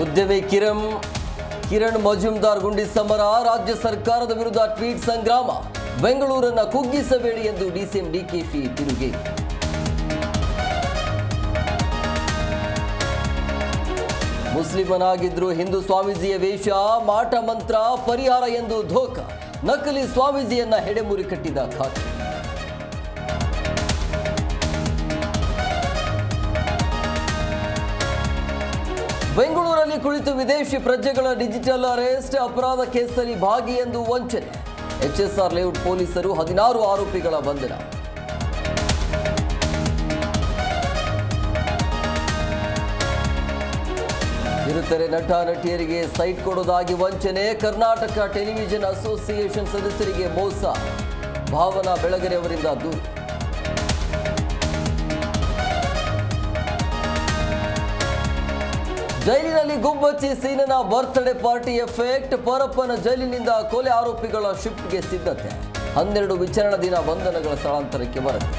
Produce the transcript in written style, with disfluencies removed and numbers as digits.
ಉದ್ಯಮಿ ಕಿರಣ್ ಮಜುಮ್ದಾರ್ ಗುಂಡಿ ಸಮರ, ರಾಜ್ಯ ಸರ್ಕಾರದ ವಿರುದ್ಧ ಟ್ವೀಟ್ ಸಂಗ್ರಾಮ, ಬೆಂಗಳೂರನ್ನ ಕುಗ್ಗಿಸಬೇಡಿ ಎಂದು ಡಿಸಿಎಂ ಡಿಕೆಶಿ ತಿರುಗಿ. ಮುಸ್ಲಿಮನಾಗಿದ್ರು ಹಿಂದೂ ಸ್ವಾಮೀಜಿಯ ವೇಷ, ಮಾಟ ಮಂತ್ರ ಪರಿಹಾರ ಎಂದು ಧೋಕ, ನಕಲಿ ಸ್ವಾಮೀಜಿಯನ್ನ ಹೆಡೆಮುರಿ ಕಟ್ಟಿದ ಖಾತೆ. ಬೆಂಗಳೂರಲ್ಲಿ ಕುಳಿತು ವಿದೇಶಿ ಪ್ರಜೆಗಳ ಡಿಜಿಟಲ್ ಅರೆಸ್ಟ್, ಅಪರಾಧ ಕೇಸಲ್ಲಿ ಭಾಗಿ ಎಂದು ವಂಚನೆ. ಎಚ್ಎಸ್ಆರ್ ಲೇಔಟ್ ಪೊಲೀಸರು 16 ಆರೋಪಿಗಳ ಬಂಧನ. ಕಿರುತೆರೆ ನಟ ನಟಿಯರಿಗೆ ಸೈಟ್ ಕೊಡೋದಾಗಿ ವಂಚನೆ, ಕರ್ನಾಟಕ ಟೆಲಿವಿಷನ್ ಅಸೋಸಿಯೇಷನ್ ಸದಸ್ಯರಿಗೆ ಮೋಸ, ಭಾವನಾ ಬೆಳಗೆರೆ ಅವರಿಂದ ದೂರು. ಜೈಲಿನಲ್ಲಿ ಗುಬ್ಬಚ್ಚಿ ಸೀನನ ಬರ್ತ್ಡೇ ಪಾರ್ಟಿ ಎಫೆಕ್ಟ್, ಪರಪ್ಪನ ಜೈಲಿನಿಂದ ಕೊಲೆ ಆರೋಪಿಗಳ ಶಿಫ್ಟ್ಗೆ ಸಿದ್ಧತೆ. 12 ವಿಚಾರಣಾ ದಿನ ಬಂಧನಗಳ ಸ್ಥಳಾಂತರಕ್ಕೆ ವರದಿ.